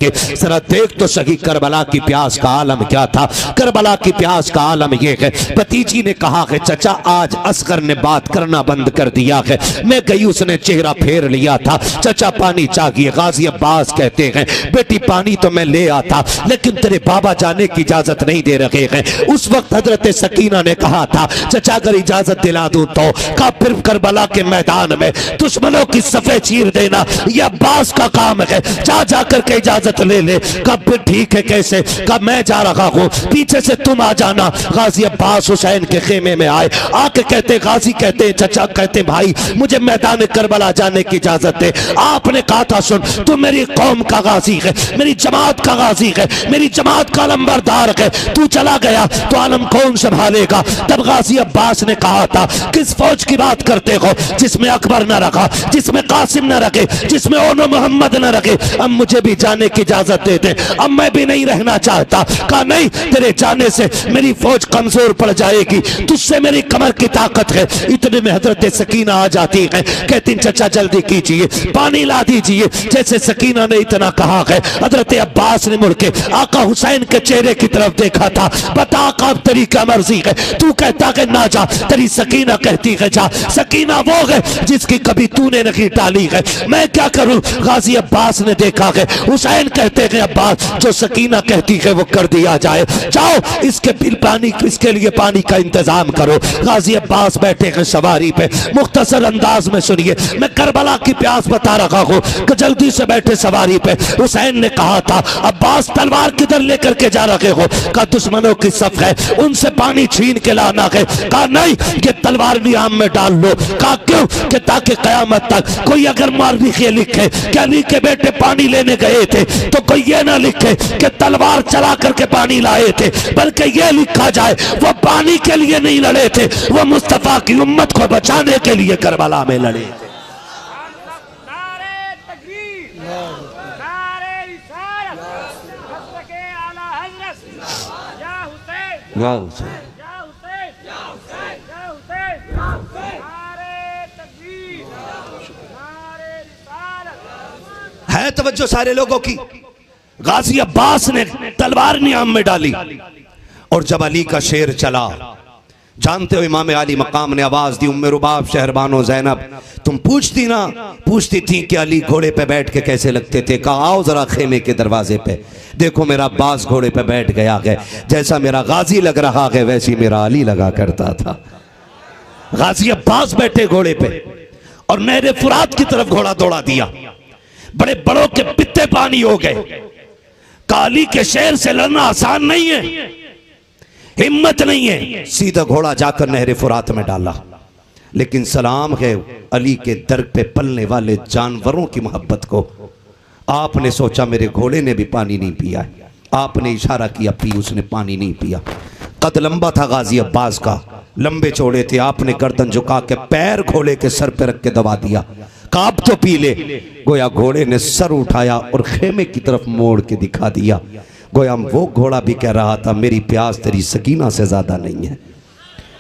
कि जरा देख तो सही करबला की प्यास का आलम क्या था। करबला की प्यास का आलम ये है, भतीजी ने कहा है चचा आज असगर ने बात करना बंद कर दिया है। मैं गई उसने चेहरा फेर लिया था, चचा पानी चाहिए। गाजी अब्बास कहते हैं बेटी पानी तो मैं ले आता लेकिन तेरे बाबा जाने की इजाजत नहीं दे रहे हैं। उस वक्त हजरत सकीना ने कहा था चचा अगर इजाजत दिला दूं तो का फिर करबला के मैदान में दुश्मनों की सफे चीर देना यह अब्बास का काम है, जा जाकर के इजाजत ले ले। कब फिर ठीक है कैसे, कब मैं जा रहा हूँ पीछे से तुम आ जाना। गाजी अब्बास हुसैन के खेमे में आए, आके कहते गाजी कहते चचा कहते भाई मुझे मैदान करबला जाने की इजाजत दे। आपने कहा था सुन तू मेरी कौम का गाजी है, मेरी जमात का गाजी है, मेरी जमात का लंबरदार है, तू चला गया तो आलम कौन संभालेगा। तब गाजी अब्बास ने कहा था किस फौज की बात करते हो जिसमें अकबर न रखा, जिसमें कासिम न रखे, जिसमें ओनो मोहम्मद न रखे। अब मुझे भी जाने की इजाजत दे दे, अब मैं भी नहीं रहना चाहता। कहा नहीं तेरे जाने से मेरी फौज कमजोर पड़ जाएगी, तुझसे मेरी कमर की ताकत है। इतने में हजरत सकीना आ जाती है, कहती चचा जल्दी कीजिए पानी ला दीजिए। जैसे सकीना ने इतना कहा है हजरत अब्बास ने मुड़ के आका हुसैन के चेहरे की तरफ देखा था। बता आका अब तेरी क्या मर्जी है, तू कहता है ना जा, तेरी सकीना कहती है जा। सकीना वो है जिसकी कभी तूने नहीं टाली है, मैं क्या करूं। गाजी अब्बास ने देखा है हुसैन कहते हैं अब्बास जो सकीना कहती है वो कर दिया जाए, जाओ इसके पानी इसके लिए पानी का इंतजाम करो। गाजी अब्बास बैठे हैं सवारी पे, मुख्तसर अंदाज में सुनिए मैं करबला की प्यास बता रहा हूँ कि जल्दी से बैठे सवारी पे। हुसैन ने कहा था अब्बास तलवार किधर लेकर के जा रहे हो। कहा दुश्मनों की सफ है उनसे पानी छीन के लाना है। कहा नहीं ये तलवार नियाम में डाल लो। कहा क्यों कि ताकि कयामत तक कोई अगर मारविख लिखे कि अली के बेटे पानी लेने गए थे तो कोई ये ना लिखे कि तलवार चला करके पानी लाए थे, बल्कि ये लिखा जाए वो पानी के लिए नहीं लड़े थे, वो मुस्तफा की उम्मत को बचाने के लिए करबला में लड़े थे। है तवज्जो सारे लोगों की। गाजी अब्बास ने तलवार नियाम में डाली और जब अली का शेर चला, जानते हो इमाम अली मकाम ने आवाज दी उम्मे रुबाब शहरबानो ज़ैनब तुम पूछती थी कि अली घोड़े पे बैठ के कैसे लगते थे। कहा आओ जरा खेमे के दरवाजे पे देखो मेरा अब्बास घोड़े पे बैठ गया है, जैसा मेरा गाजी लग रहा है वैसी मेरा अली लगा करता था। गाजी अब्बास बैठे घोड़े पे और नहरे फुरात की तरफ घोड़ा दौड़ा दिया, बड़े बड़ों के पित्ते पानी हो गए। काली के शेर से लड़ना आसान नहीं है, हिम्मत नहीं है। सीधा घोड़ा जाकर नहरे फुरात में डाला। लेकिन सलाम है अली के दर पे पलने वाले जानवरों की मोहब्बत को। आपने सोचा मेरे घोड़े ने भी पानी नहीं पिया, आपने इशारा किया पी, उसने पानी नहीं पिया। कद लंबा था गाजी अब्बास का, लंबे चौड़े थे। आपने गर्दन झुका के पैर घोड़े के सर पे रख के दबा दिया, काप तो पी ले। गोया घोड़े ने सर उठाया और खेमे की तरफ मोड़ के दिखा दिया। गोया वो घोड़ा भी कह रहा था मेरी प्यास तेरी सकीना से ज्यादा नहीं है,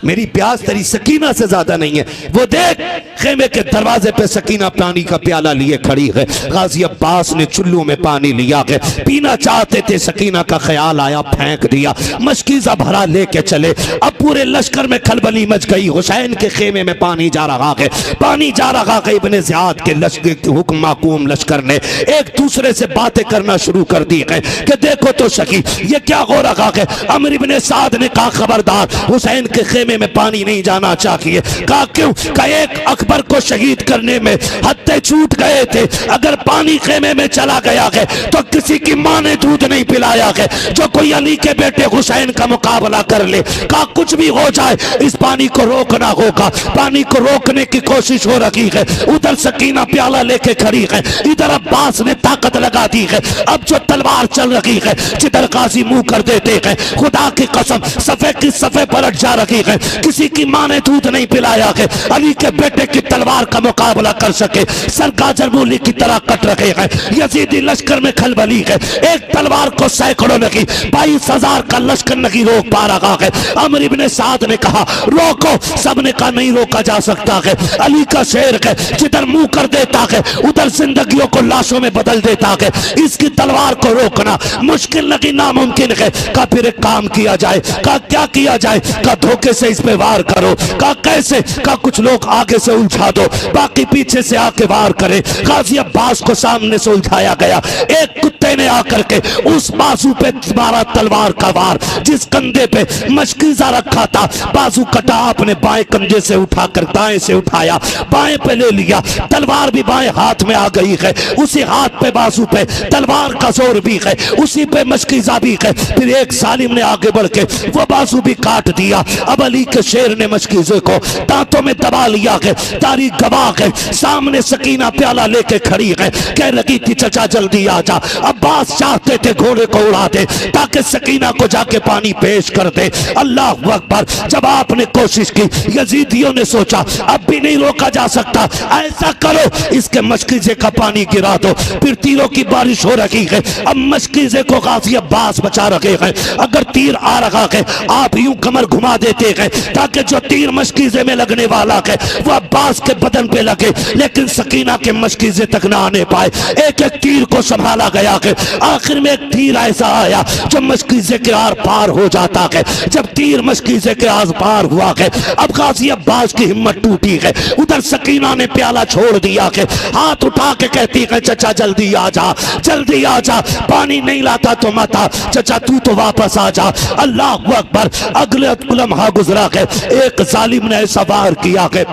मेरी प्यास तेरी सकीना से ज्यादा नहीं है। वो देख खेमे के दरवाजे पे सकीना पानी का प्याला लिए खड़ी है। गाजी अब्बास ने चुल्लू में पानी लिया है, पीना चाहते थे, सकीना का ख्याल आया फेंक दिया। मशकीजा भरा लेके चले। अब पूरे लश्कर में खलबली मच गई। हुसैन के खेमे में पानी जा रहा है, पानी जा रहा है। इब्ने ज़ियाद के लश्कर के हुक्म माकूम लश्कर ने एक दूसरे से बातें करना शुरू कर दी है कि देखो तो सकी ये क्या हो रहा है। अमर इब्ने साद ने कहा खबरदार हुसैन के खेमे में पानी नहीं जाना चाहिए। कहा क्यों। कहा एक अकबर को शहीद करने में हत्थे छूट गए थे, अगर पानी खेमे में चला गया है तो किसी की मां ने दूध नहीं पिलाया है जो कोई अली के बेटे हुसैन का मुकाबला कर ले। कहा कुछ भी हो जाए इस पानी को रोकना होगा। पानी को रोकने की कोशिश हो रही है। उधर सकीना प्याला लेके खड़ी है, इधर अब्बास ने ताकत लगा दी है। अब जो तलवार चल रही है जिधर गाजी मुंह कर देते हैं, खुदा की कसम सफे की सफे पलट जा रही है। है, किसी की माँ ने दूध नहीं पिलाया है, अली के बेटे की तलवार का मुकाबला कर सके, सर गाजर मूली की तरह कट रहे हैं। यजीदी लश्कर में खलबली है, एक तलवार को सैकड़ों नहीं 22,000 का लश्कर नहीं रोक पा रहा है। अमर इब्ने साद ने कहा रोको, सबने कहा नहीं रोका जा सकता है। अली का शेर है, जिधर मुंह कर देता है उधर जिंदगियों को लाशों में बदल देता है, इसकी तलवार को रोकना मुश्किल नहीं नामुमकिन है। का फिर एक काम किया जाए, का क्या किया जाए, का धोखे से इस पे वार करो, का कैसे, का कुछ लोग आगे से उलझा दो, बाकी पीछे से आके वार करे। गाजी अब्बास को सामने से उलझाया गया, एक कुत्ते ने आकर के उस बाजू पे मारा तलवार का वार, जिस कंधे पे मशकीजा रखा था, बाजू कटा, आपने बाएं कंधे से उठाकर दाएं से उठाया, बाएं पे ले लिया, तलवार भी बाएं हाथ में आ गई है, उसी हाथ पे बाजू पे तलवार का जोर भी है, उसी पे मशकीजा भी है। फिर एक सालिम ने आगे बढ़ के वो बाजू भी काट दिया। अब अली के शेर ने मशकीजे को दांतों में दबा लिया है। तारीख गवाह है, सामने सकीना प्याला लेके खड़ी है, कह रही थी चचा जल्दी आ जा। अब्बास चाहते थे घोड़े को उड़ा दे ताकि सकीना को जाके पानी पेश कर दे। अल्लाह अकबर, जब आपने कोशिश की, यजीदियों ने सोचा अब भी नहीं रोका जा सकता, ऐसा करो इसके मशकीजे का पानी गिरा दो। फिर तीरों की बारिश हो रही है, अब मशकीजे को गाजी अब्बास बचा रहे हैं। अगर तीर आ रहा है आप यूं कमर घुमा देते हैं ताकि जो तीर मशकीजे में लगने वाला है वो अब्बास के बदन पे लगे, लेकिन सकीना के मशकीजे तक ना आने पाए। एक एक तीर को संभाला गया है, आखिर में एक तीर ऐसा आया जो मशकीजे के आर पार हो जाता है। जब तीर मशकीजे के आर पार हुआ है, अब गाजी अब्बास की हिम्मत टूटी है। उधर सकीना ने प्याला छोड़ दिया है, हाथ उठा के कहती है चचा जल्दी आ जा, जल्दी आ जा, पानी नहीं लाता तो मत आ, चचा तू तो वापस आ जा। अल्लाह अकबर, अगले लम्हा गुजरा है, एक जालिम ने ऐसा वार किया है,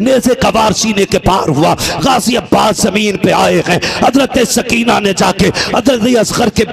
नेज़े का वार सीने के पार हुआ। गाजी अब्बास जमीन पे आए हैं। हजरत सकीना ने जाके हजरत असगर के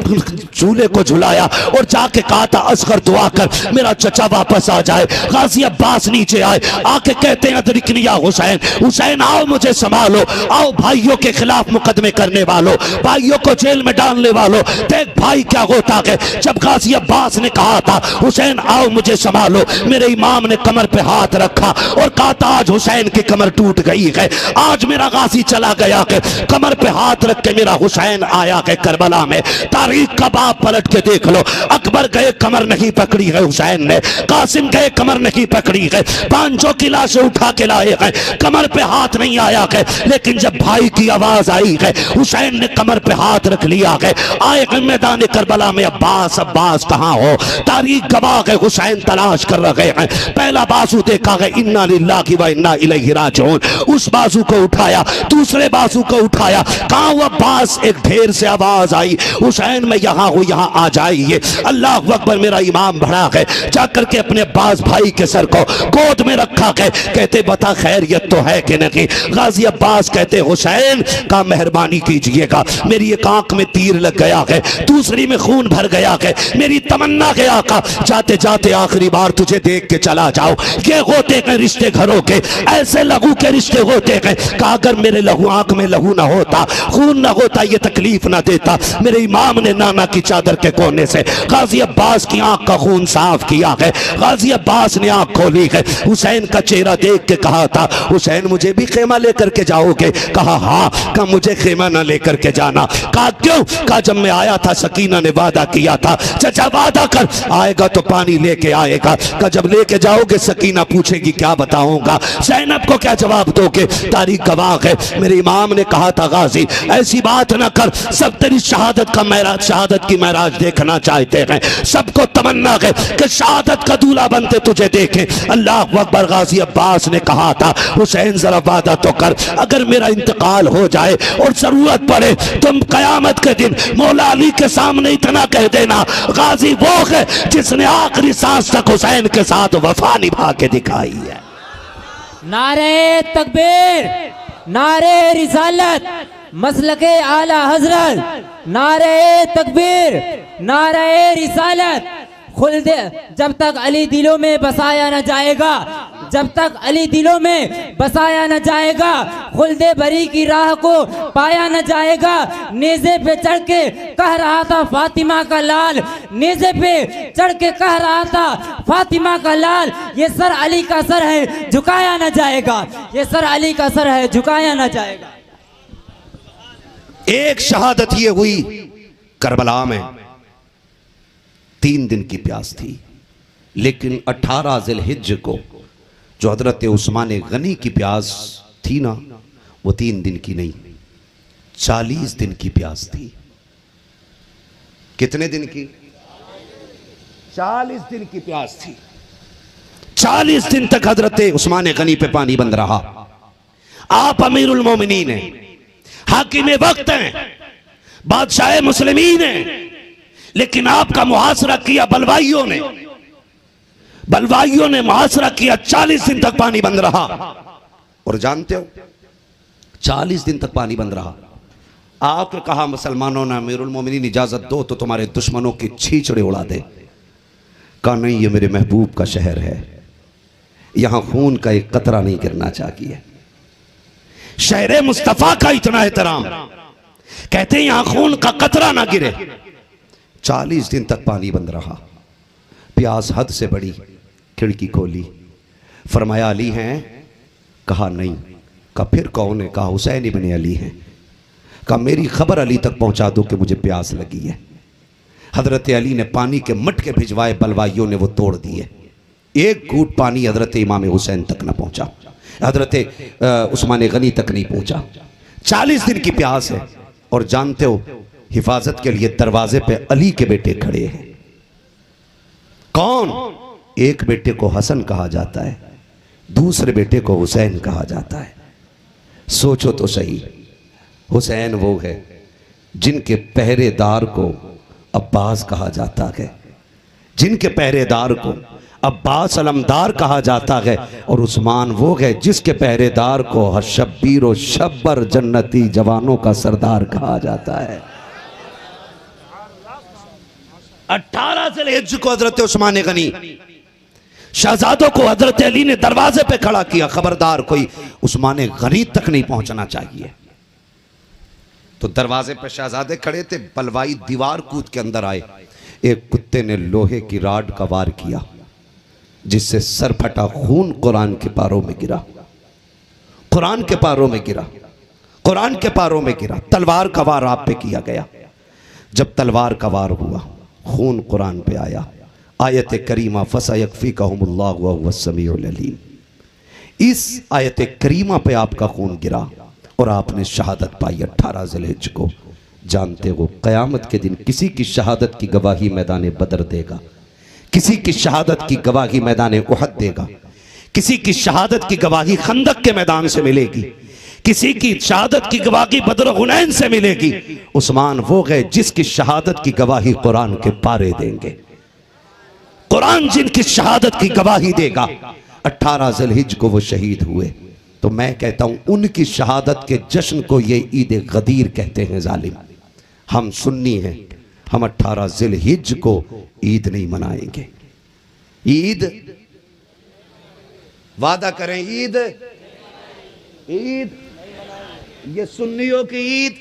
झूले को झुलाया और जाके कहा था असगर दुआ कर मेरा चचा वापस आ जाए। गाजी अब्बास नीचे आए, आके कहते हैं अदरिकनी या हुसैन, हुसैन आओ मुझे संभालो, आओ भाइयों के खिलाफ मुकदमे करने वालों, भाइयों को जेल में डालने वालों, देख भाई क्या होता है। जब गाजी अब्बास ने कहा था हुसैन आओ मुझे संभालो, मेरे इमाम ने कमर पे हाथ रखा और कहा था आज हुसैन की कमर टूट गई है, आज मेरा गाजी चला गया है। कमर पे हाथ रख के मेरा हुसैन आया है करबला में। तारीख का बाप पलट के देख लो, अकबर गए कमर नहीं पकड़ी है हुसैन ने, कासिम गए कमर नहीं पकड़ी है, पांचों की लाशें उठा के लाए हैं, कमर पे हाथ नहीं आया है। लेकिन जब भाई की आवाज आई है हुसैन ने कमर पे हाथ रख लिया है, आए हैं मैदान करबला में, अब्बास अब्बास कहां हो। तारीख गवाह है हुसैन तलाश कर रहे हैं। पहला बाजू देखा है इन्ना लिल्लाहि व इन्ना इलैहि राजिऊन, उस बाजू को उठाया, दूसरे बाजू को उठाया, कहा हुआ अब्बास, एक ढेर से आवाज आई हुसैन मैं यहाँ हूँ यहाँ आ जाइए। अल्लाह अकबर, मेरा इमाम भड़ा है, जाकर के अपने अब्बास भाई के सर को गोद में रखा है, कहते बता खैरियत तो है कि नहीं। गाजी अब्बास कहते हुसैन का मेहरबानी कीजिएगा, मेरी एक आंख में तीर लग गया है, दूसरी में खून भर गया है, मेरी तमन्ना है आका जाते जाते आखिरी बार तुझे देख के चला जाओ। ये होते हैं रिश्ते घरों के, ऐसे लहू के रिश्ते होते हैं। कहा अगर मेरे लहू आंख में लहू ना होता, खून ना होता, ये तकलीफ ना देता। मेरे इमाम ने नाना की चादर के कोने से गाजी अब्बास की आंख का खून साफ किया है। गाजी अब्बास ने आंख खोली है, हुसैन का चेहरा देख के कहा था हुसैन मुझे भी खेमा लेकर के जाओगे। कहा हाँ। कहा मुझे खेमा ना लेकर के जाना। कहा क्यों। कहा जब मैं आया था सकीना ने वादा किया था, चाचा वादा कर आएगा तो पानी लेके आएगा। कहा जब लेके जाओगे सकीना पूछेगी क्या बताऊंगा, ज़ैनब को क्या जवाब दोगे। तारीख गवाह है मेरे इमाम ने कहा था गाजी ऐसी बात ना कर, सब तेरी शहादत का महराज, शहादत की महराज देखना चाहते हैं, सबको तमन्ना है कि शहादत का दूल्हा बनते तुझे देखें। अल्लाह अकबर। गाजी अब्बास ने कहा था हुसैन जरा वादा तो कर, अगर मेरा इंतकाल हो जाए और जरूरत पड़े तुम कयामत के दिन मौला अली के सामने इतना कह देना गाजी वो है जिसने आखिरी सांस तक हुसैन के साथ वफा निभा के दिखाई है। नारे तकबीर, नारे रिसालत, मसलके आला हजरत, नारे तकबीर, नारे रिसालत। खुल्द जब तक अली दिलों में बसाया न जाएगा, जब तक अली दिलों में बसाया न जाएगा, खुल्दे बरी की राह को पाया न जाएगा। नेज़े पे चढ़ के कह रहा था फातिमा का लाल, नेज़े पे चढ़ के कह रहा था फातिमा का लाल, ये सर अली का सर है झुकाया न जाएगा, ये सर अली का सर है झुकाया न जाएगा। एक शहादत ये हुई करबला में, 3 दिन की प्यास थी, लेकिन 18 ज़िलहिज्ज को जो हजरत उस्मान गनी की प्यास थी ना, वो 3 दिन की नहीं, 40 दिन की प्यास थी। कितने दिन की? 40 दिन की प्यास थी। 40 दिन तक हजरत उस्मान गनी पे पानी बंद रहा। आप अमीरुल मोमिनीन हैं, हाकिम वक्त हैं, बादशाह मुस्लिमीन हैं, लेकिन आपका मुहासरा किया बलवाइयों ने, बलवाइयों ने मुहासरा किया। 40 दिन तक पानी बंद रहा। और जानते हो 40 दिन तक पानी बंद रहा। आपने कहा मुसलमानों ने अमीरुल मोमिनीन इजाजत दो तो तुम्हारे दुश्मनों की छींचड़े उड़ा दे। कहा नहीं, ये मेरे महबूब का शहर है, यहां खून का एक कतरा नहीं गिरना चाहिए। शहर मुस्तफा का इतना एहतराम, कहते हैं यहां खून का कतरा ना गिरे। 40 दिन तक पानी बंद रहा। प्यास हद से बड़ी, खिड़की खोली, फरमाया अली हैं? कहा नहीं। कहा फिर कौन है? कहा हुसैन इब्ने अली हैं। कहा मेरी खबर अली तक पहुंचा दो कि मुझे प्यास लगी है। हजरत अली ने पानी के मटके भिजवाए, बलवाइयों ने वो तोड़ दिए। एक घूंट पानी हजरत इमाम हुसैन तक न पहुंचा, हजरत उस्मान गनी तक नहीं पहुंचा। 40 दिन की प्यास है। और जानते हो हिफाजत के लिए दरवाजे पे अली के बेटे खड़े हैं। कौन? एक बेटे को हसन कहा जाता है, दूसरे बेटे को हुसैन कहा जाता है। सोचो तो सही, हुसैन वो है जिनके पहरेदार को अब्बास कहा जाता है, जिनके पहरेदार को अब्बास अलमदार कहा जाता है। और उस्मान वो है जिसके पहरेदार को शब्बीर व शब्बर जन्नती जवानों का सरदार कहा जाता है। 18 ज़िलहिज्ज को हजरत उस्मान गनी शहजादों को हजरत अली ने दरवाजे पे खड़ा किया। खबरदार कोई उस्मान गनी तक नहीं पहुंचना चाहिए। तो दरवाजे पे शहजादे खड़े थे, बलवाई दीवार कूद के अंदर आए। एक कुत्ते ने लोहे की राड का वार किया, जिससे सर फटा, खून कुरान के पारों में गिरा, कुरान के पारों में गिरा, कुरान के पारों में गिरा। तलवार का वार आप पे किया गया। जब तलवार का वार हुआ, खून कुरान पे आया। आयत करीमा फसयकफीकहुमुल्लाहु व हुवस समीउल अलीम, इस आयत करीमा पे आपका खून गिरा और आपने शहादत पाई 18 ज़िलहिज्ज को। जानते हो क़यामत के दिन किसी की शहादत की गवाही मैदान बदर देगा, किसी की शहादत की गवाही मैदान उहद देगा, किसी की शहादत की गवाही खंदक के मैदान से मिलेगी, किसी की शहादत की गवाही बदर हुनैन से मिलेगी। उस्मान वो गए जिसकी शहादत की गवाही कुरान के पारे देंगे। कुरान जिनकी शहादत की गवाही देगा। 18 ज़िलहिज्ज को वो शहीद हुए। तो मैं कहता हूं उनकी शहादत के जश्न को ये ईद गदीर कहते हैं जालिम। हम सुन्नी हैं, हम 18 ज़िलहिज्ज को ईद नहीं मनाएंगे। ईद वादा करें, ईद ईद ये सुन्नियों की ईद।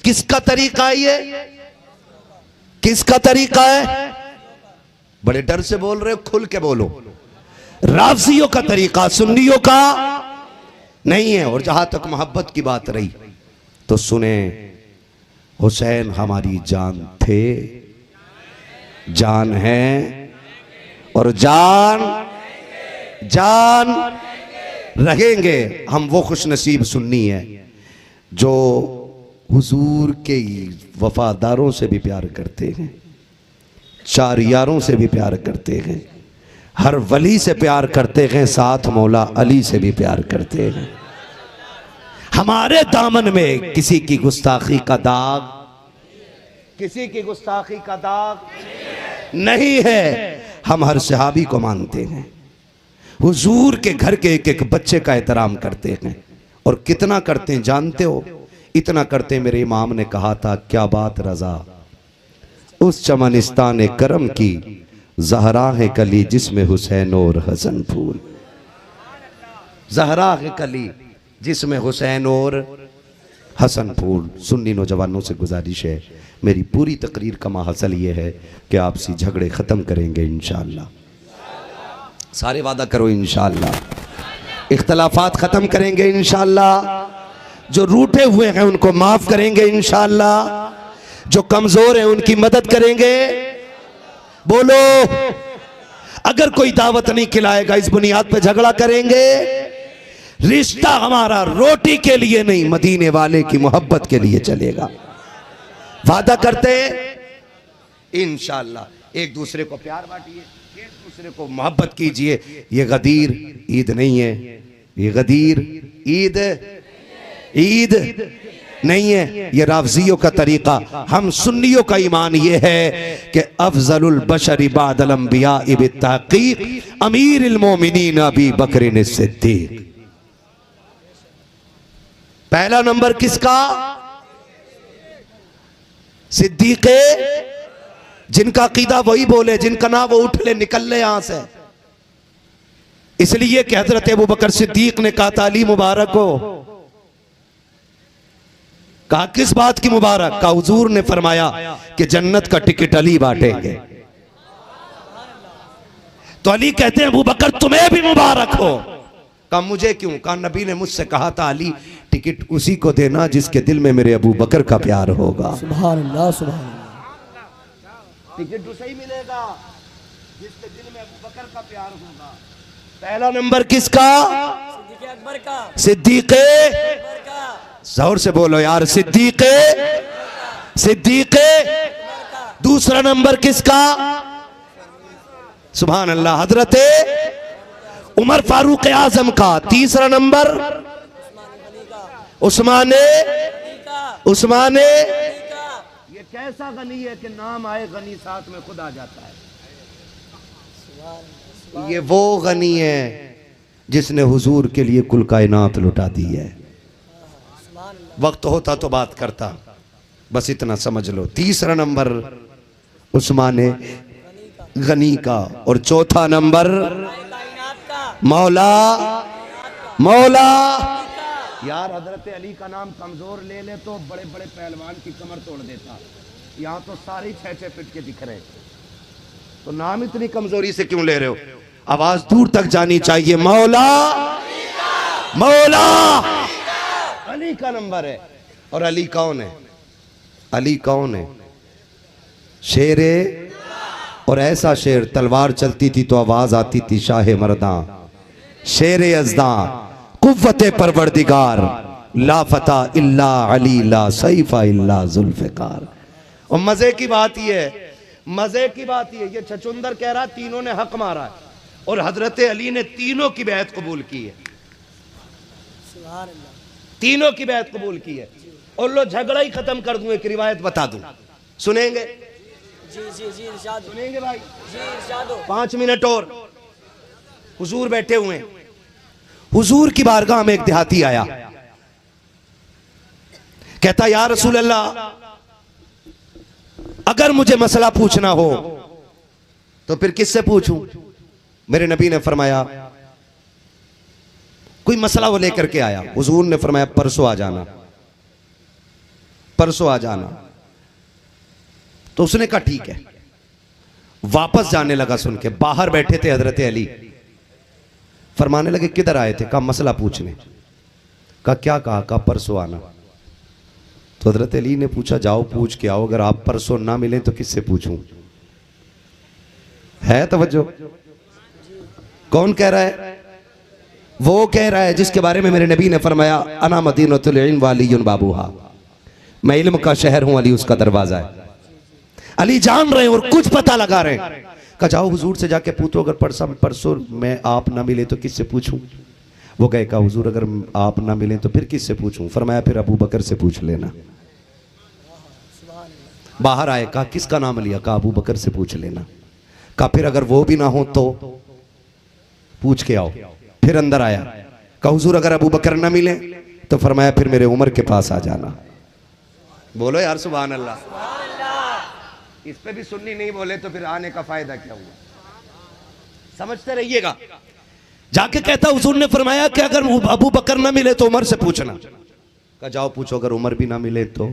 किसका तरीका है ये? किसका तरीका है? बड़े डर से बोल रहे हो, खुल के बोलो। राफ़ज़ियों का तरीका, सुन्नियों का नहीं है। और जहां तक मोहब्बत की बात रही तो सुने, हुसैन हमारी जान थे, जान है और जान रहेंगे। हम वो खुश नसीब सुन्नी है जो हुजूर के वफादारों से भी प्यार करते हैं, 4 यारों से भी प्यार करते हैं, हर वली से प्यार करते हैं, साथ मौला अली से भी प्यार करते हैं। हमारे दामन में किसी की गुस्ताखी का दाग, किसी की गुस्ताखी का दाग नहीं है। हम हर सहाबी को मानते हैं, हुजूर के घर के एक एक बच्चे का एहतराम करते हैं। और कितना करते हैं जानते हो? इतना करते मेरे इमाम ने कहा था, क्या बात रजा उस चमनिस्तान करम की, ज़हरा है कली जिसमें हुसैन और हसन फूल। ज़हरा है कली जिसमें हुसैन और हसन फूल। सुन्नी नौजवानों से गुजारिश है, मेरी पूरी तकरीर का माहसल ये है कि आपसी झगड़े ख़त्म करेंगे इंशाअल्लाह। सारे वादा करो इंशाअल्लाह। इख्तलाफात ख़त्म करेंगे इंशाअल्लाह। जो रूठे हुए हैं उनको माफ़ करेंगे इंशाअल्लाह। जो कमज़ोर हैं उनकी मदद करेंगे। बोलो, अगर कोई दावत नहीं खिलाएगा इस बुनियाद पे झगड़ा करेंगे। रिश्ता हमारा रोटी के लिए नहीं, मदीने वाले की मोहब्बत के लिए चलेगा। वादा करते इंशाअल्लाह। एक दूसरे को प्यार बांटिए, एक दूसरे को मोहब्बत कीजिए। ये गदीर ईद नहीं है, ये गदीर ईद नहीं है, ये राफ़ज़ियों का तरीका। हम सुन्नियों का ईमान ये है कि अफ़ज़लुल बशरि बादल अंबिया बित्तहक़ीक़ अमीरुल मोमिनीन अबी बकर सिद्दीक़। पहला नंबर किसका? सिद्दीक़े, जिनका अक़ीदा वही बोले, जिनका ना वो उठ ले, निकल ले यहां से। इसलिए कि हज़रत अबू बकर सिद्दीक़ ने कहा था अली मुबारक हो। कहा किस बात की मुबारक? कहा हुजूर ने फरमाया कि जन्नत का टिकट अली बांटेंगे। तो अली कहते हैं अबू बकर तुम्हें भी मुबारक हो। कहा मुझे क्यों? कहा नबी ने मुझसे कहा था अली टिकट उसी को देना जिसके दिल में मेरे अबू बकर का प्यार होगा। सुभान अल्लाह, सुभान अल्लाह। टिकट उसे ही मिलेगा जिसके दिल में अबू बकर का प्यार होगा। पहला नंबर किसका? अकबर का। सिद्दीक़े, जोर से बोलो यार, सिद्दीक़े, सिद्दीक़े। दूसरा नंबर किसका? सुभान अल्लाह, हजरते उमर फारूक आजम का। तीसरा नंबर उस्माने, उस्माने। ये कैसा गनी है कि नाम आए गनी साथ में खुद आ जाता है। ये वो गनी है जिसने हुजूर के लिए कुल कायनात लुटा दी है। वक्त होता तो बात करता, बस इतना समझ लो। तीसरा नंबर उस्माने गनी का और चौथा नंबर मौला, मौला। यार हजरत अली का नाम कमजोर ले ले तो बड़े बड़े पहलवान की कमर तोड़ देता। यहाँ तो सारे 6-6 फीट के दिख रहे, तो नाम इतनी कमजोरी से क्यों ले रहे हो? आवाज दूर तक जानी चाहिए। मौला, मौला अली का नंबर है। और अली कौन है? अली कौन है? शेरे, और ऐसा शेर तलवार चलती थी तो आवाज आती थी शाह मर्दा, शेरे अज़दा, कुव्वते परवरदिगार, ला फता इल्ला अली, ला सैफा इल्ला जुल्फ़िकार। और मजे की बात ये है, मजे की बात ये छचुंदर कह रहा तीनों ने हक मारा है और हजरत अली ने तीनों की बैत कबूल की है। तीनों की बैत कबूल की है। और लो झगड़ा ही खत्म कर दूं, एक रिवायत बता दूं, सुनेंगे? जी जी जी इरशाद। सुनेंगे भाई? जी इरशाद। 5 मिनट और। हुजूर बैठे हुए, हुजूर की बारगाह में एक देहाती आया, कहता या रसूल अल्लाह अगर मुझे मसला पूछना हो तो फिर किससे पूछूं? मेरे नबी ने फरमाया, कोई मसला वो लेकर के आया, हुजूर ने फरमाया परसों आ जाना, परसों आ जाना। तो उसने कहा ठीक है। वापस जाने लगा सुन के। बाहर बैठे थे हजरत अली, फरमाने लगे किधर आए थे? कहा मसला पूछने। कहा क्या कहा? कहा परसों आना। तो हजरत अली ने पूछा जाओ पूछ के आओ, अगर आप परसों ना मिले तो किससे पूछूं? है तवज्जो? कौन कह रहा है? वो कह रहा है जिसके बारे में मेरे नबी ने फरमाया अना मदीनतुल इल्म वालियुन बाबूहा, मैं इल्म का शहर हूं, अली उसका दरवाजा है। अली जान रहे हैं और कुछ पता लगा रहे हैं। कहा जाओ हुजूर से जाके पूछो, अगर परसों में आप ना मिले तो किससे पूछूं? वो गए, कहा हुजूर अगर आप ना मिले तो फिर किससे पूछूं? फरमाया फिर अबू बकर से पूछ लेना। बाहर आए, कहा किसका नाम लिया? कहा अबू बकर से पूछ लेना। कहा फिर अगर वो भी ना हो तो पूछ के आओ। फिर अंदर आया, कहा हुजूर अगर अबू बकर ना मिले तो फरमाया फिर मेरे उमर के पास आ जाना। बोलो यार सुभान अल्लाह। इस पे भी सुन्नी नहीं बोले तो फिर आने का फायदा क्या हुआ? समझते रहिएगा। जाके कहता हुजूर ने फरमाया कि अगर अबू बकर ना मिले तो उमर से पूछना। कहा जाओ पूछो, अगर उमर भी ना मिले तो।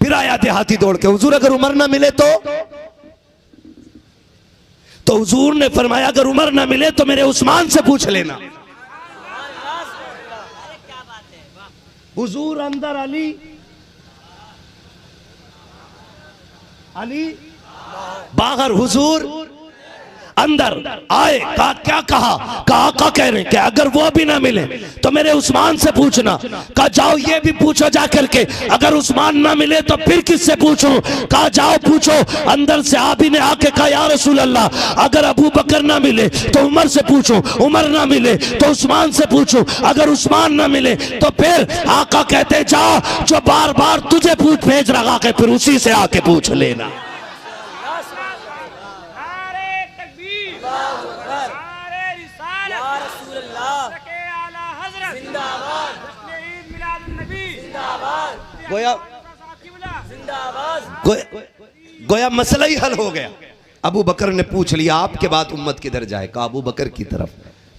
फिर आया देहाती दौड़ के, हुजूर अगर उमर ना मिले तो हुजूर ने फरमाया अगर उमर ना मिले तो मेरे उस्मान से पूछ लेना। हुजूर अंदर, अली बाहर, हुजूर अंदर आए। क्या कहा? आका कह रहे हैं कि अगर वो भी ना मिले तो मेरे उस्मान से पूछना। कहा जाओ ये भी पूछो जाकर के, अगर उस्मान ना मिले तो फिर किससे पूछूं? कहा जाओ पूछो। अंदर से आबी ने आके कहा या रसूल अल्लाह, अगर अबू बकर ना मिले तो उमर से पूछो, उमर ना मिले तो उस्मान से पूछो, अगर उस्मान ना मिले तो फिर आका कहते जाओ जो बार बार तुझे पूछ भेज रहा है फिर उसी से आके पूछ लेना। गोया मसला ही हल हो गया। अबू बकर ने पूछ लिया आपके बाद उम्मत किधर जाए? कहा अबू बकर की तरफ।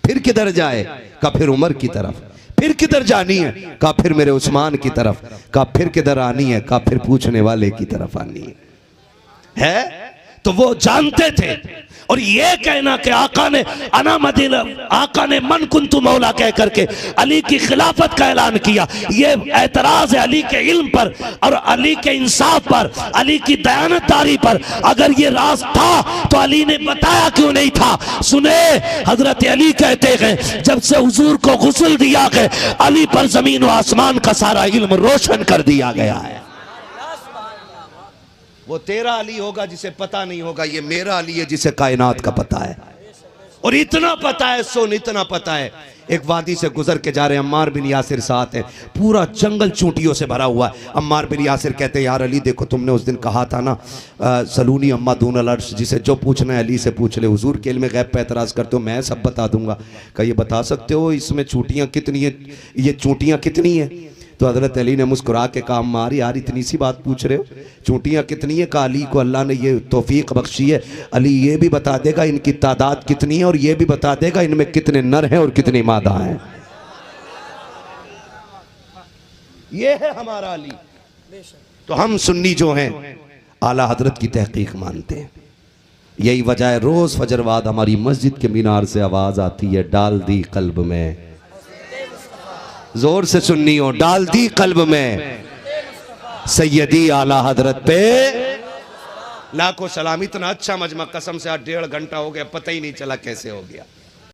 फिर किधर जाए? कहा फिर उमर की तरफ। फिर किधर जानी है? कहा फिर मेरे उस्मान की तरफ। कहा फिर किधर आनी है? कहा फिर पूछने वाले की तरफ आनी है। तो वो जानते थे। और ये कहना कि आका ने अना मदीना, आका ने मन कुंतु मौला कह करके अली की खिलाफत का ऐलान किया, ये एतराज है अली के इल्म पर और अली के इंसाफ पर, अली की दयानतदारी पर। अगर ये राज था तो अली ने बताया क्यों नहीं था? सुने, हजरत अली कहते हैं जब से हुजूर को गुस्ल दिया गया अली पर जमीन व आसमान का सारा इल्म रोशन कर दिया गया है। वो तेरा अली होगा जिसे पता नहीं होगा, ये मेरा अली है जिसे कायनात का पता है। और इतना पता है, सुन इतना पता है, एक वादी से गुजर के जा रहे हैं, अम्मार बिन यासिर साथ है, पूरा जंगल चूंटियों से भरा हुआ है। अम्मार बिन यासिर कहते हैं यार अली देखो तुमने उस दिन कहा था ना सलूनी अम्मा दून अलर्श, जिसे जो पूछना है अली से पूछ ले। हुजूर के इल्म गैब पे एतराज़ करते हो, मैं सब बता दूंगा। कहा ये बता सकते हो इसमें चूंटियाँ कितनी है, ये चूंटियाँ कितनी है? तो हजरत अली ने मुस्कुरा के कहा अम्मार यार इतनी सी बात पूछ रहे हो, चूंटियाँ कितनी है? कहा अली को अल्लाह ने ये तौफीक बख्शी है, अली ये भी बता देगा इनकी तादाद कितनी है और ये भी बता देगा इनमें कितने नर हैं और कितनी मादा हैं। ये है हमारा अली। तो हम सुन्नी जो हैं आला हजरत की तहकीक मानते हैं। यही वजह है रोज फजर बाद हमारी मस्जिद के मीनार से आवाज आती है डाल दी कल्ब में, जोर से सुन्नी हो, डाल दी कल्ब में सैयदी आला हजरत पे लाखों सलाम। इतना अच्छा मजमा, कसम से आज 1.5 घंटा हो गया, पता ही नहीं चला कैसे हो गया।